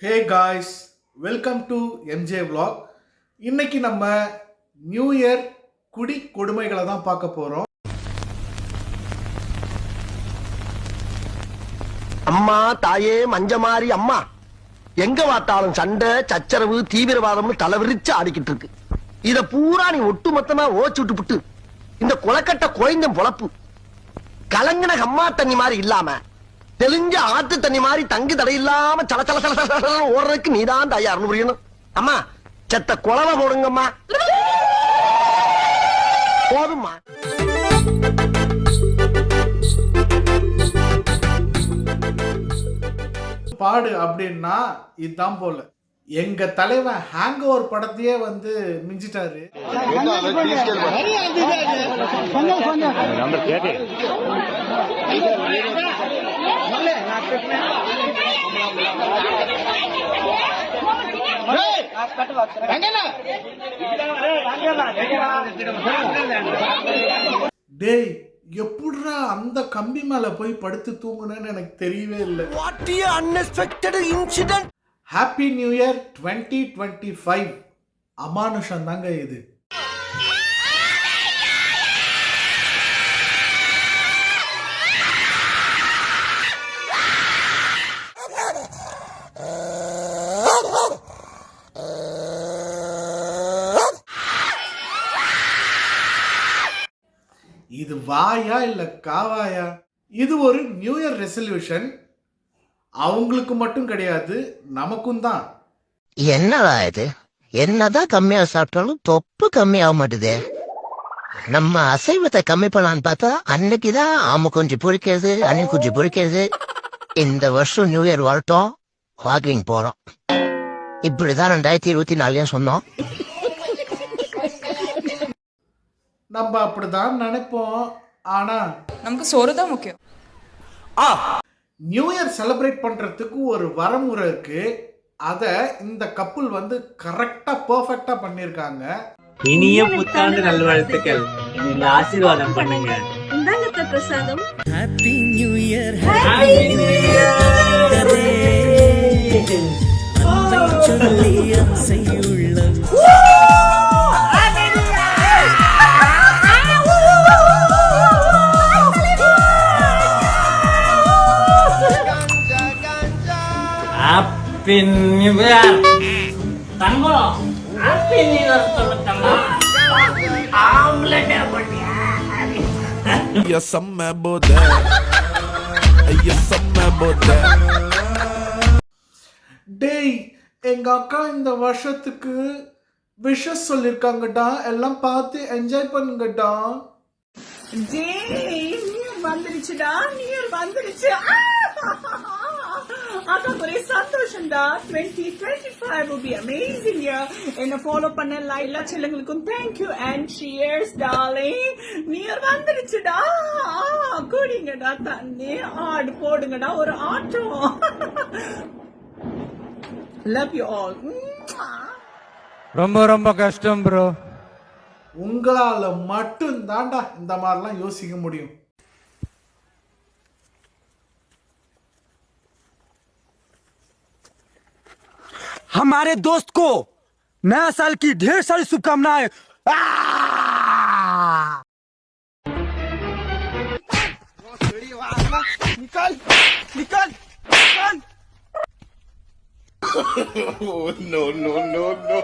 Hey guys, welcome to MJ vlog. இன்னைக்கு நம்ம new year குடி கொடுமைகளை தான் பார்க்க போறோம். அம்மா தாயே மஞ்சமாரி அம்மா, எங்க பார்த்தாலும் சண்டை சச்சரவு தீவிரவாதம்னு தலைவிரிச்சு ஆடிக்கிட்டு இருக்கு. இத பூரா நீ ஒட்டுமொத்தமா ஓச்சு விட்டு இந்த குளக்கட்ட குறைந்த பொழப்பு கலங்கின அம்மா தண்ணி மாதிரி இல்லாம தெளிஞ்ச ஆத்து தண்ணி மாதிரி தங்கு தடை இல்லாம சல சல சல சல ஓடுறதுக்கு நீதான் தயார்னு புரியணும். அம்மா செத்த குளவை போடுங்கம்மா, போதும்மா. பாடு அப்படின்னா இதுதான் போல. எங்க தலைவன் ஹேங் ஓவர் படத்தையே மிஞ்சிட்டாரு. டேய், எப்படிடா அந்த கம்பி மேல போய் படுத்து தூங்குனேன்னு எனக்கு தெரியவே இல்லை. Happy new year 2025. அமானுஷம் தாங்க இது. இது வாயா இல்ல காவாயா? இது ஒரு நியூ இயர் ரெசல்யூஷன். அவங்களுக்கு மட்டும் கிடையாது, நமக்கும் தான். என்னடா இது? என்னதான் கம்மியா சாப்பிட்டாலும் தொப்பு கம்மியாக மாட்டுது. நம்ம அசைவத்தை கம்மி பண்ணலான்னு பார்த்தா அன்னைக்குதான் ஆம கொஞ்சம் பொறிக்கிறது, அன்னைக்கு கொஞ்சம் பொறிக்கிறது. இந்த வருஷம் நியூ இயர் வரட்டும், வாக்கிங் போறோம். இப்படிதான் 2024 சொன்னோம். நம்ம அப்படிதான் நினைப்போம். ஆனா நமக்கு சோறு தான் முக்கியம். நியூ இயர் செலிப்ரேட் பண்றதுக்கு ஒரு வரமுறை இருக்கு. அத இந்த கப்புள் கரெக்டா பெர்ஃபெக்ட்டா பண்ணிருக்காங்க. இனிய புத்தாண்டு நல்வாழ்த்துக்கள். நீங்க ஆசீர்வாதம் பண்ணுங்க. இந்தாங்க பிரசாதம். Happy new year, happy new year. Happy new year தங்கம். ஹாப்பி நியூ இயர் சொல்லுங்க. ஆம்லெட் பண்ணியா? செம்ம போத, செம்ம போத. டேய், எங்க அக்கா இந்த வருஷத்துக்கு விஷஸ் சொல்லிருக்காங்கடா. எல்லாம் பார்த்து என்ஜாய் பண்ணுங்கடா. வந்துருச்சுடா, நியூ வந்துருச்சு. அக்கா ஒரே சந்தோஷம்டா. 2025 will be amazing year. என்ன ஃபாலோ பண்ண எல்லா செல்லங்களுக்கும் thank you and cheers darling. New வந்துருச்சுடா. குடிங்கடா தண்ணி, ஆடு போடுங்கடா ஒரு ஆட்டம். love you all. ரொம்ப ரொம்ப கஷ்டம் ப்ரோ. உங்களால மட்டும் தாண்டா இந்த மாதிரிலாம் யோசிக்க முடியும். हमारे दोस्त को नया साल की ढेर सारी शुभकामनाएं। निकल निकल निकल। No no no no.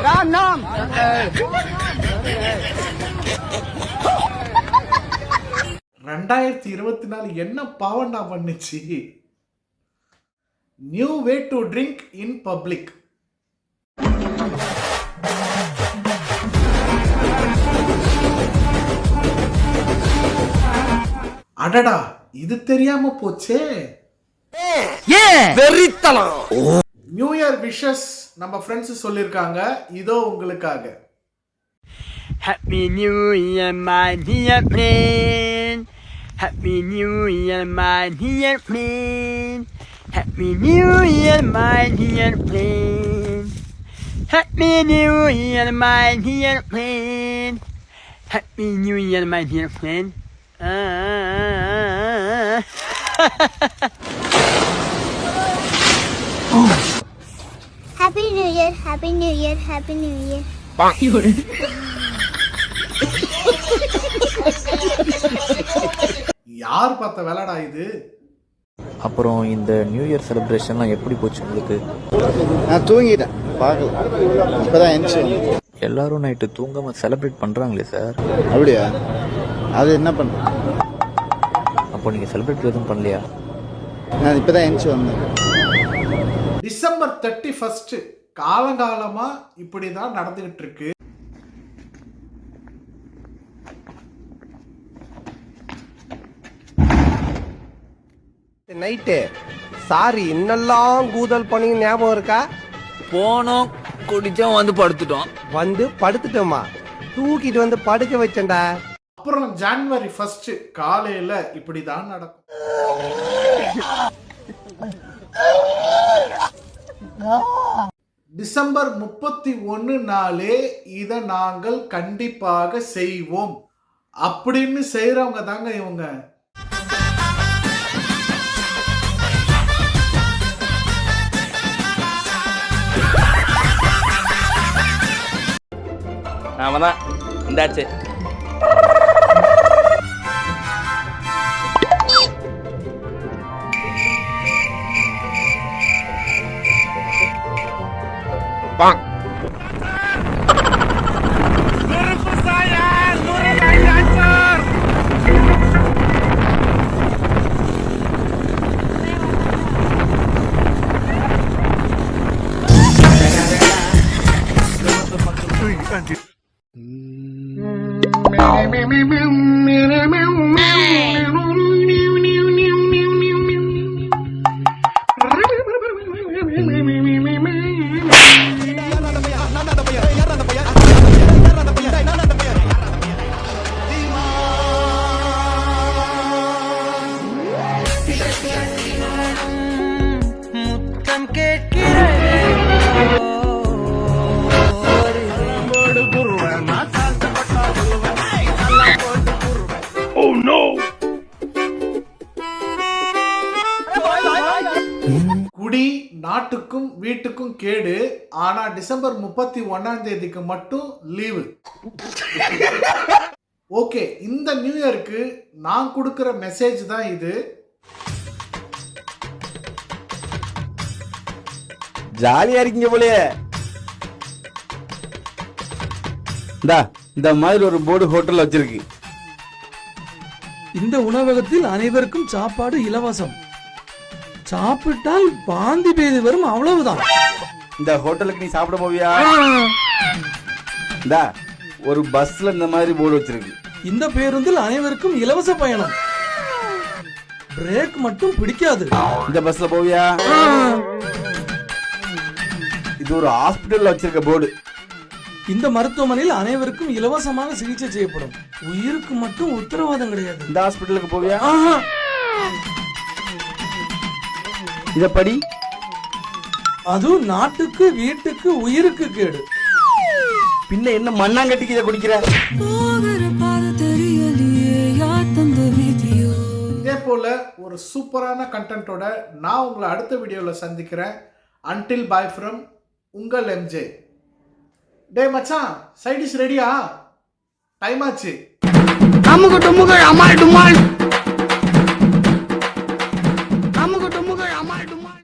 Ram नाम 2024 என்ன பாவண்டா பண்ணுச்சு? New way to drink in public. அடடா, இது தெரியாம போச்சே. வெறித்தனம். நியூ இயர் விஷஸ் நம்ம ஃப்ரெண்ட்ஸ் சொல்லிருக்காங்க. இதோ உங்களுக்காக. Happy New Year my dear friend. Happy New Year my dear friend. Happy New Year, my dear friend. Happy New Year, my dear friend. Happy New Year, my dear friend. Happy New Year, Happy New Year, Happy New Year. யார் பார்த்த வேலைடா இது? அப்புறம் இந்த new year செலிப்ரேஷன்லாம் எப்படி போச்சு உங்களுக்கு? நான் தூங்கிட்டேன், பார்க்கல. இப்போதான் எந்திரிச்சு. எல்லாரும் நைட்டு தூங்காம செலிப்ரேட் பண்றாங்களே சார். அப்படியா? அது என்ன பண்ணுறேன்? அப்போ நீங்க செலிப்ரேட் எதுவும் பண்ணலையா? நான் இப்போதான் எந்திரிச்சு வந்தேன். டிசம்பர் 31 காலங்காலமா இப்படிதான் நடந்துகிட்டு இருக்கு. நைட்டு சாரி இன்னெல்லாம் கூதல் பண்ணி ஞாபகம் இருக்கா? போனோம், குடிச்சோம், வந்து படுத்துட்டோம். வந்து படுத்துட்டோமா? தூக்கிட்டு வந்து படுக்க வச்சேன்டா. அப்புறம் ஜனவரி 1 காலையில இப்படிதான் நடக்கும். டிசம்பர் 31 நாளே இதை நாங்கள் கண்டிப்பாக செய்வோம் அப்படின்னு செய்யறவங்க தாங்க இவங்க. நாம தான் இந்தாச்சு. முத்தம் கேட்கிறேன். குடி நாட்டுக்கும் வீட்டுக்கும் கேடு. ஆனா டிசம்பர் 31 மட்டும் லீவு. ஓகே, இந்த நியூ இயருக்கு நான் கொடுக்கிற மெசேஜ் தான் இது. ஜாலியா இருக்கீங்க போலயே. இந்த மாதிரி ஒரு போர்டு ஹோட்டல் வச்சிருக்கு. இந்த உணவகத்தில் அனைவருக்கும் சாப்பாடு இலவசம். சாப்பிட்டால் வாந்தி பேதி வரும், அவ்வளவுதான். இந்த ஹோட்டலுக்கு நீ சாப்பிட போவியா? ஒரு பஸ்ல இந்த மாதிரி போர்டு வச்சிருக்கு. இந்த பேருந்தில் அனைவருக்கும் இலவச பயணம். பிரேக் மட்டும் பிடிக்காது. இந்த பஸ்ல போவியா? இது ஒரு ஹாஸ்பிடல்ல வச்சிருக்க போர்டு. இந்த மருத்துவமனையில் அனைவருக்கும் இலவசமாக சிகிச்சை செய்யப்படும். உயிருக்கு மட்டும் உத்தரவாதம் கிடையாது. இந்த ஹாஸ்பிடலுக்கு போவியா? இத படி. அது நாட்டுக்கு வீட்டுக்கு உயிருக்கு கேடு. பின்ன என்ன மண்ணாங்கட்டிக்கு இதை குடிக்கிற? இதே போல ஒரு சூப்பரான கண்டென்ட்டோட நான் உங்களை அடுத்த வீடியோவில் சந்திக்கிறேன். அன்டில் பாய் ஃப்ரம் உங்கள் எம்ஜே. டே மச்சான், சைடிஷ் ரெடியா? டைம் ஆச்சு. அம்முக்கு டும்முக்கு அம்மாள் டும்மாள்.